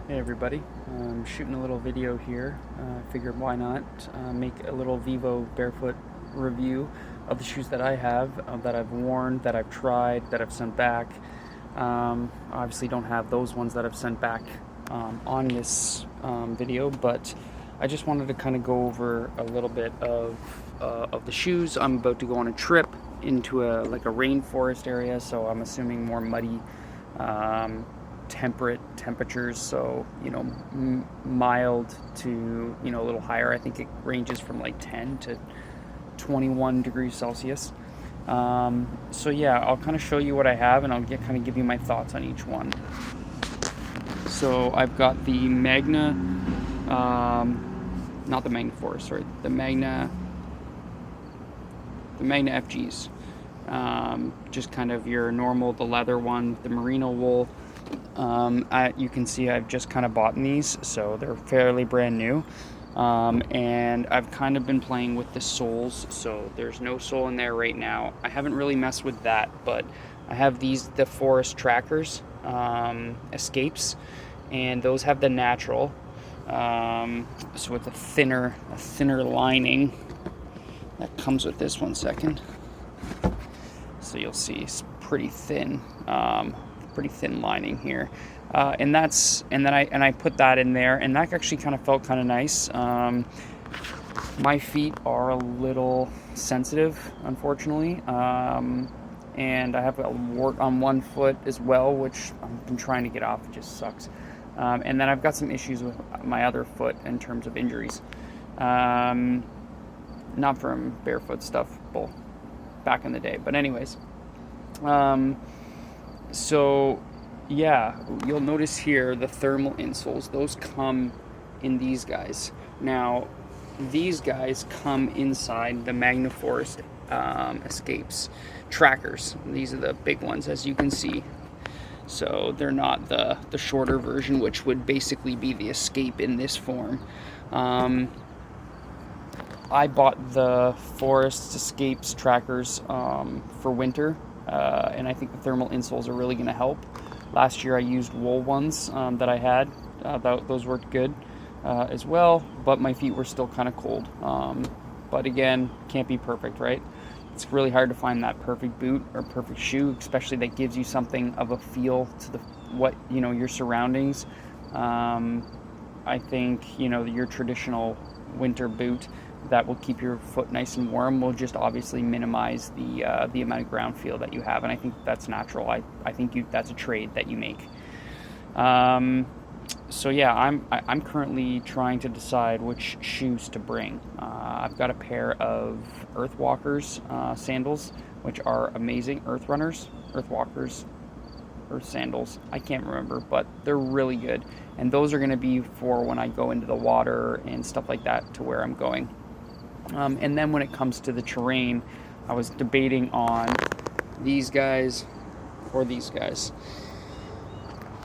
Hey everybody, I'm shooting a little video here. Figured why not make a little Vivo Barefoot review of the shoes that I have, that I've worn, that I've tried, that I've sent back. Obviously don't have those ones that I've sent back on this video, but I just wanted to kind of go over a little bit of the shoes. I'm about to go on a trip into a rainforest area, so I'm assuming more muddy, temperate temperatures, so mild to a little higher. I think it ranges from like 10 to 21 degrees Celsius. So yeah, I'll kind of show you what I have, and I'll kind of give you my thoughts on each one. So I've got the Magna, not the Magna Forest, sorry, the Magna FGs. Just kind of your normal, the leather one, the merino wool. You can see I've just kind of bought these, so they're fairly brand new. And I've kind of been playing with the soles, so there's no sole in there right now. I haven't really messed with that, but I have the forest trackers, escapes, and those have the natural, so with a thinner lining that comes with this. 1 second. So you'll see it's pretty thin lining here, and then I put that in there, and that actually kind of felt kind of nice. My feet are a little sensitive, unfortunately, and I have a wart on one foot as well, which I've been trying to get off. It just sucks. And then I've got some issues with my other foot in terms of injuries, not from barefoot stuff, well, back in the day, but anyways. So yeah, you'll notice here the thermal insoles, those come in these guys. Now these guys come inside the Magna Forest escapes trackers. These are the big ones, as you can see. So they're not the shorter version, which would basically be the escape in this form. I bought the Forest Escapes trackers for winter, and I think the thermal insoles are really going to help. Last year I used wool ones that I had. Those worked good as well, but my feet were still kind of cold. But again, can't be perfect, right? It's really hard to find that perfect boot or perfect shoe, especially that gives you something of a feel to your surroundings. I think your traditional winter boot that will keep your foot nice and warm will just obviously minimize the amount of ground feel that you have, and I think that's natural. I think that's a trade that you make. So yeah, I'm currently trying to decide which shoes to bring. I've got a pair of Earthwalkers sandals, which are amazing. Earthwalkers, Earth sandals. I can't remember, but they're really good, and those are going to be for when I go into the water and stuff like that, to where I'm going. And then when it comes to the terrain, I was debating on these guys or these guys.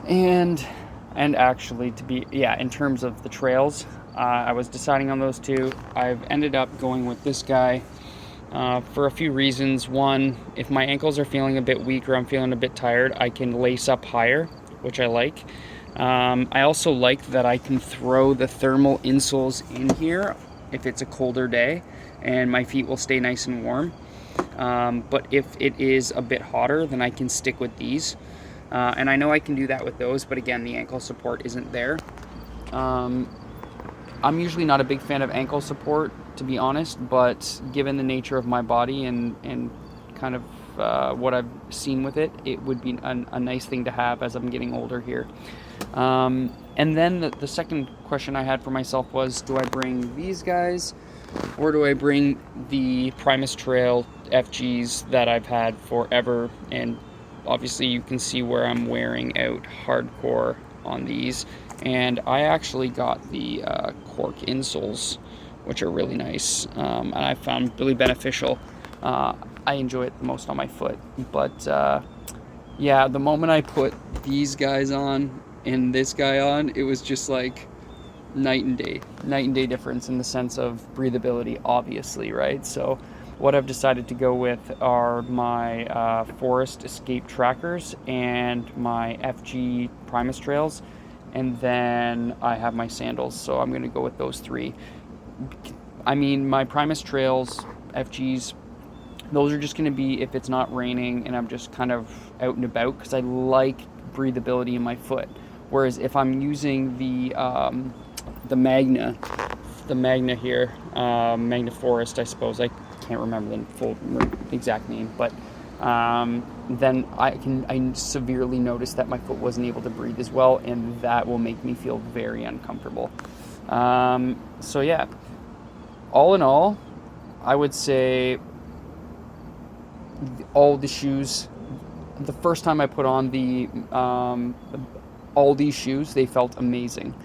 And actually, in terms of the trails, I was deciding on those two. I've ended up going with this guy for a few reasons. One, if my ankles are feeling a bit weak or I'm feeling a bit tired, I can lace up higher, which I like. I also like that I can throw the thermal insoles in here if it's a colder day, and my feet will stay nice and warm. But if it is a bit hotter, then I can stick with these. And I know I can do that with those, but again, the ankle support isn't there. I'm usually not a big fan of ankle support, to be honest, but given the nature of my body and kind of what I've seen with it, it would be a nice thing to have as I'm getting older here. And then the second question I had for myself was, do I bring these guys, or do I bring the Primus Trail FGs that I've had forever? And obviously you can see where I'm wearing out hardcore on these. And I actually got the cork insoles, which are really nice, and I found really beneficial. I enjoy it the most on my foot. But yeah, the moment I put these guys on and this guy on, it was just like night and day difference in the sense of breathability, obviously, right? So what I've decided to go with are my Forest Escape trackers and my FG Primus Trails. and then I have my sandals. So I'm going to go with those 3. I mean, my Primus Trails FGs, those are just going to be if it's not raining and I'm just kind of out and about, because I like breathability in my foot. Whereas if I'm using the magna here, Magna Forest, I suppose, I can't remember the full exact name, but then I severely noticed that my foot wasn't able to breathe as well, and that will make me feel very uncomfortable. So yeah, all in all, I would say all the shoes, the first time I put on all these shoes, they felt amazing.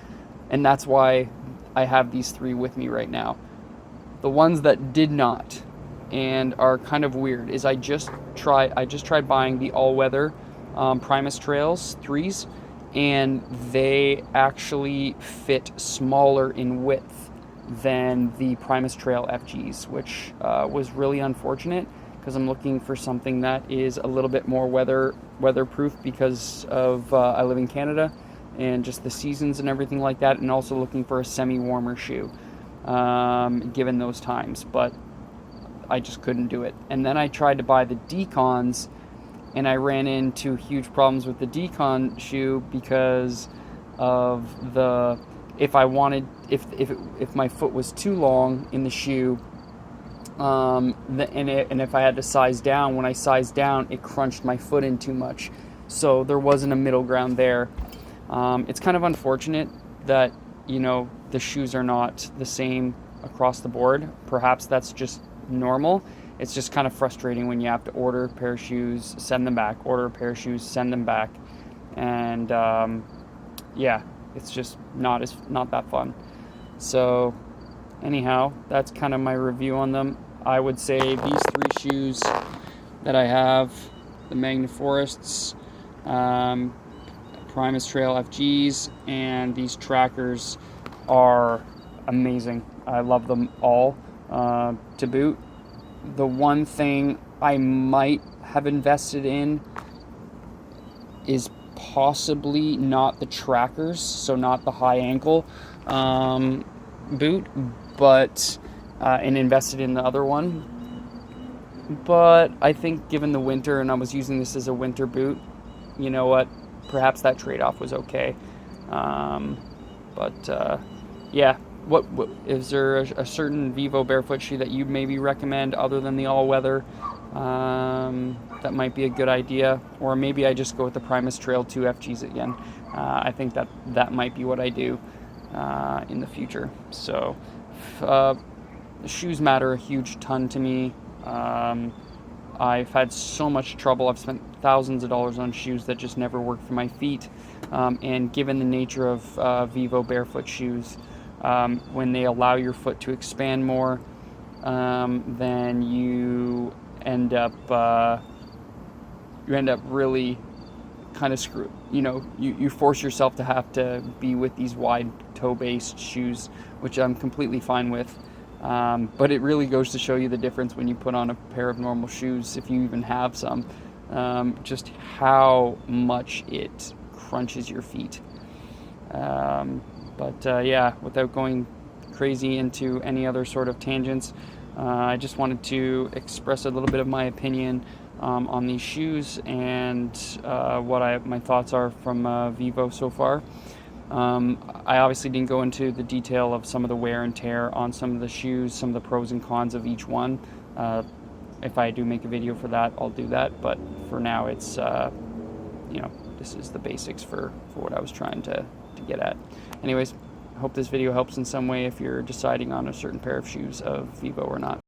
And that's why I have these 3 with me right now. The ones that did not and are kind of weird is I just tried buying the all-weather Primus Trails 3s, and they actually fit smaller in width than the Primus Trail FGs, which was really unfortunate, because I'm looking for something that is a little bit more weatherproof, because of I live in Canada and just the seasons and everything like that, and also looking for a semi-warmer shoe given those times, but I just couldn't do it. And then I tried to buy the Decons, and I ran into huge problems with the Decon shoe because of if my foot was too long in the shoe, and if I had to size down, when I sized down, it crunched my foot in too much. So there wasn't a middle ground there. It's kind of unfortunate that, the shoes are not the same across the board. Perhaps that's just normal. It's just kind of frustrating when you have to order a pair of shoes, send them back, order a pair of shoes, send them back. And yeah, it's just not that fun. So anyhow, that's kind of my review on them. I would say these 3 shoes that I have, the Magna Forests, Primus Trail FGs, and these trackers are amazing. I love them all to boot. The one thing I might have invested in is possibly not the trackers, so not the high ankle boot, but and invested in the other one. But I think given the winter, and I was using this as a winter boot, you know what, perhaps that trade-off was okay. Yeah, what is there a certain Vivo barefoot shoe that you maybe recommend other than the all-weather that might be a good idea? Or maybe I just go with the Primus Trail 2 FGs again. I think that might be what I do in the future. So shoes matter a huge ton to me. I've had so much trouble. I've spent thousands of dollars on shoes that just never work for my feet. And given the nature of Vivo barefoot shoes, when they allow your foot to expand more, then you end up really kind of screwed. You force yourself to have to be with these wide toe-based shoes, which I'm completely fine with. But it really goes to show you the difference when you put on a pair of normal shoes, if you even have some, just how much it crunches your feet. Yeah, without going crazy into any other sort of tangents, I just wanted to express a little bit of my opinion on these shoes and what my thoughts are from Vivo so far. I obviously didn't go into the detail of some of the wear and tear on some of the shoes, some of the pros and cons of each one. If I do make a video for that, I'll do that. But for now, it's, this is the basics for what I was trying to get at. Anyways, I hope this video helps in some way if you're deciding on a certain pair of shoes of Vivo or not.